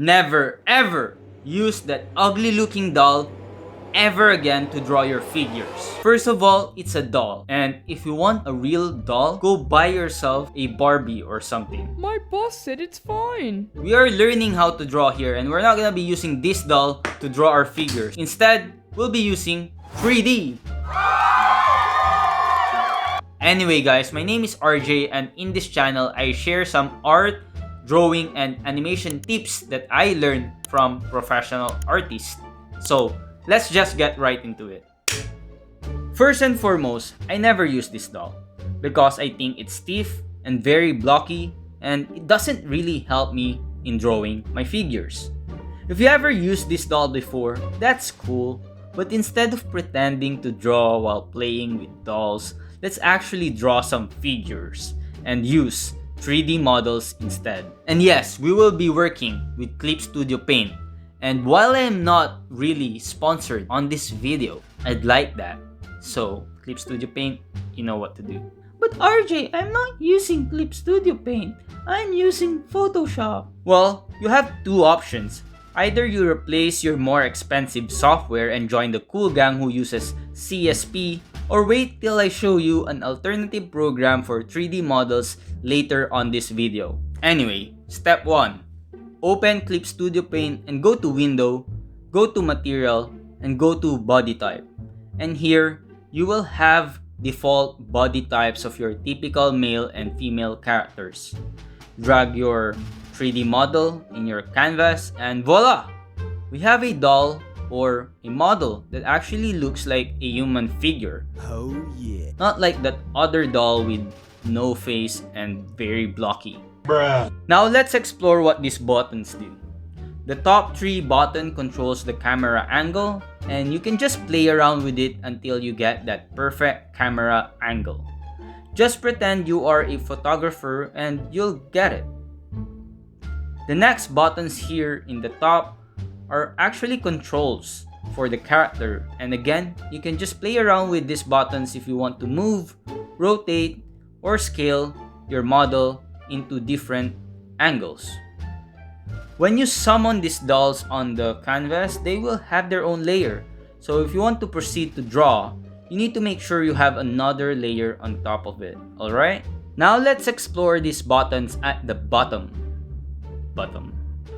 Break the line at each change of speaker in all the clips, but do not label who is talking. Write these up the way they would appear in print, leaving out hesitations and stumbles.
Never ever use that ugly looking doll ever again to draw your figures. First of all, it's a doll, and if you want a real doll, go buy yourself a Barbie or something.
My boss said it's fine.
We are learning how to draw here, and we're not gonna be using this doll to draw our figures. Instead, we'll be using 3D. Anyway guys, my name is RJ, and in this channel, I share some art, drawing, and animation tips that I learned from professional artists. So, let's just get right into it. First and foremost, I never use this doll because I think it's stiff and very blocky, and it doesn't really help me in drawing my figures. If you ever used this doll before, that's cool, but instead of pretending to draw while playing with dolls, let's actually draw some figures and use 3D models instead. And yes, we will be working with Clip Studio Paint. And while I am not really sponsored on this video, I'd like that. So, Clip Studio Paint, you know what to do.
But RJ, I'm not using Clip Studio Paint. I'm using Photoshop.
Well, you have two options. Either you replace your more expensive software and join the cool gang who uses CSP, or wait till I show you an alternative program for 3D models later on this video. Anyway, step 1. Open Clip Studio Paint and go to Window, go to Material, and go to Body Type. And here, you will have default body types of your typical male and female characters. Drag your 3D model in your canvas and voila! We have a doll or a model that actually looks like a human figure.
Oh yeah.
Not like that other doll with no face and very blocky.
Bruh.
Now let's explore what these buttons do. The top 3 button controls the camera angle, and you can just play around with it until you get that perfect camera angle. Just pretend you are a photographer and you'll get it. The next buttons here in the top are actually controls for the character, and again, you can just play around with these buttons if you want to move, rotate, or scale your model into different angles. When you summon these dolls on the canvas, they will have their own layer. So if you want to proceed to draw, you need to make sure you have another layer on top of it, alright? Now let's explore these buttons at the bottom.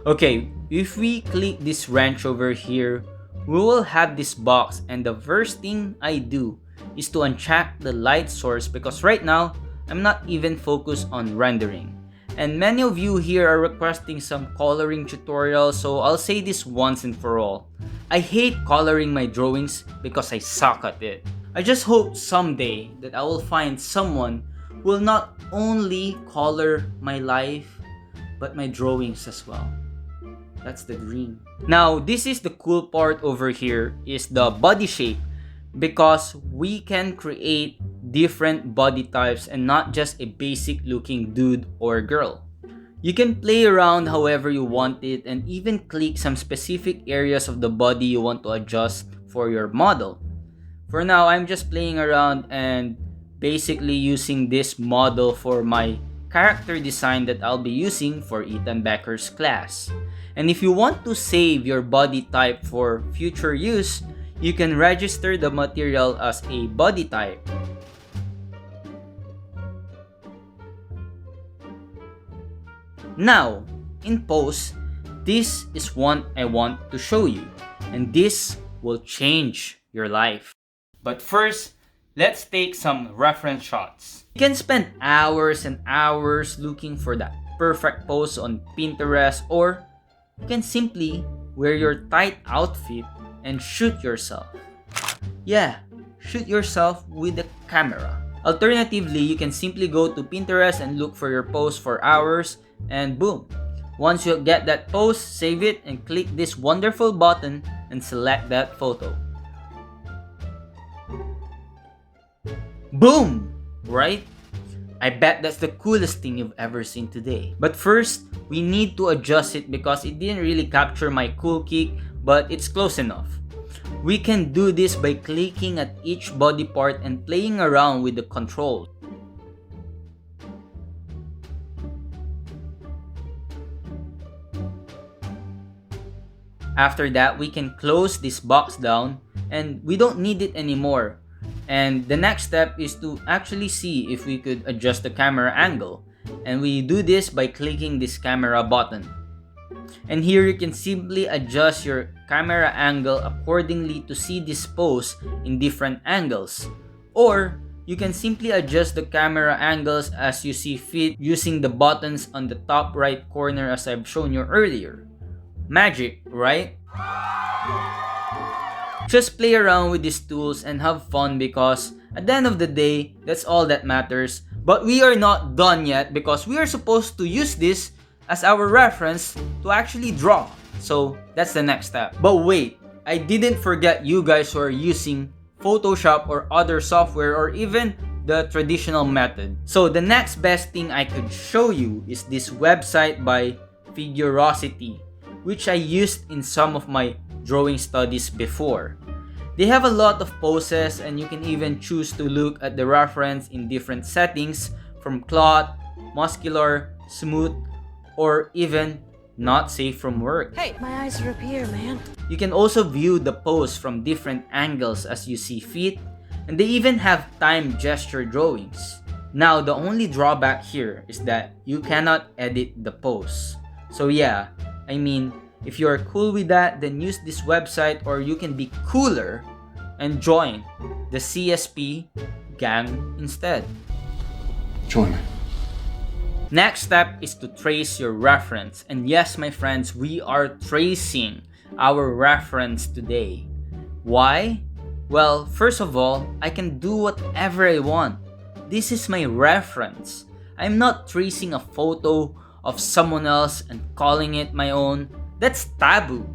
Okay, if we click this wrench over here, we will have this box, and the first thing I do is to uncheck the light source because right now, I'm not even focused on rendering. And many of you here are requesting some coloring tutorials, so I'll say this once and for all. I hate coloring my drawings because I suck at it. I just hope someday that I will find someone who will not only color my life, but my drawings as well. That's the dream. Now, this is the cool part over here, is the body shape, because we can create different body types and not just a basic looking dude or girl. You can play around however you want it and even click some specific areas of the body you want to adjust for your model. For now, I'm just playing around and basically using this model for my character design that I'll be using for Ethan Becker's class. And if you want to save your body type for future use, you can register the material as a body type. Now, in post, this is what I want to show you, and this will change your life. But first, let's take some reference shots. You can spend hours and hours looking for that perfect pose on Pinterest, or you can simply wear your tight outfit and shoot yourself. Yeah, shoot yourself with the camera. Alternatively, you can simply go to Pinterest and look for your pose for hours, and boom. Once you get that pose, save it and click this wonderful button and select that photo. Boom! Right? I bet that's the coolest thing you've ever seen today. But first, we need to adjust it because it didn't really capture my cool kick, but it's close enough. We can do this by clicking at each body part and playing around with the controls. After that, we can close this box down and we don't need it anymore. And the next step is to actually see if we could adjust the camera angle. And we do this by clicking this camera button. And here you can simply adjust your camera angle accordingly to see this pose in different angles. Or you can simply adjust the camera angles as you see fit using the buttons on the top right corner as I've shown you earlier. Magic, right? Just play around with these tools and have fun because at the end of the day, that's all that matters. But we are not done yet because we are supposed to use this as our reference to actually draw. So that's the next step. But wait, I didn't forget you guys who are using Photoshop or other software or even the traditional method. So the next best thing I could show you is this website by Figurosity, which I used in some of my drawing studies before. They have a lot of poses and you can even choose to look at the reference in different settings from cloth, muscular, smooth, or even not safe from work.
Hey, my eyes are up here, man.
You can also view the pose from different angles as you see fit, and they even have time gesture drawings. Now, the only drawback here is that you cannot edit the pose. So yeah, I mean, if you are cool with that, then use this website, or you can be cooler and join the CSP gang instead.
Join me.
Next step is to trace your reference. And yes, my friends, we are tracing our reference today. Why? Well, first of all, I can do whatever I want. This is my reference. I'm not tracing a photo of someone else and calling it my own. That's taboo.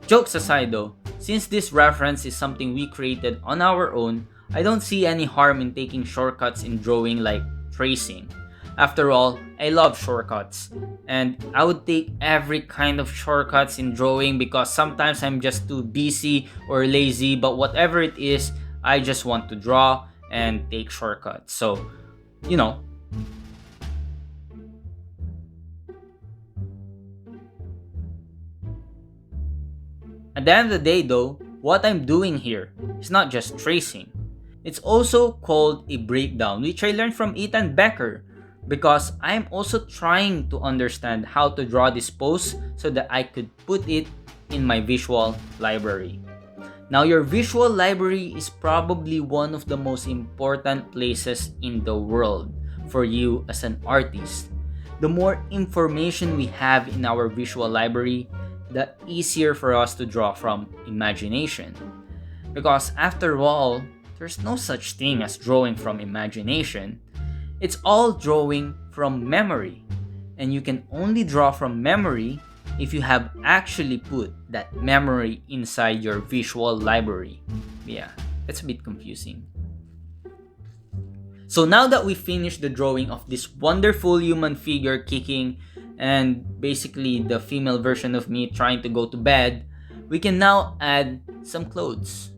Jokes aside though, since this reference is something we created on our own, I don't see any harm in taking shortcuts in drawing like tracing. After all, I love shortcuts, and I would take every kind of shortcuts in drawing because sometimes I'm just too busy or lazy, but whatever it is, I just want to draw and take shortcuts. So, you know. At the end of the day though, what I'm doing here is not just tracing. It's also called a breakdown, which I learned from Ethan Becker, because I'm also trying to understand how to draw this pose so that I could put it in my visual library. Now, your visual library is probably one of the most important places in the world for you as an artist. The more information we have in our visual library, the easier for us to draw from imagination. Because after all, there's no such thing as drawing from imagination. It's all drawing from memory. And you can only draw from memory if you have actually put that memory inside your visual library. Yeah, that's a bit confusing. So now that we finished the drawing of this wonderful human figure kicking and basically the female version of me trying to go to bed, we can now add some clothes.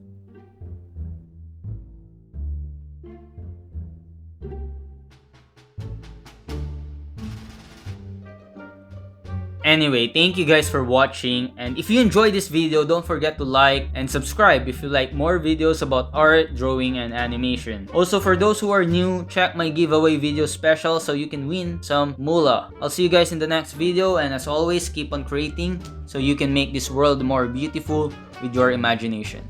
Anyway, thank you guys for watching, and if you enjoyed this video, don't forget to like and subscribe if you like more videos about art, drawing, and animation. Also, for those who are new, check my giveaway video special so you can win some moolah. I'll see you guys in the next video, and as always, keep on creating so you can make this world more beautiful with your imagination.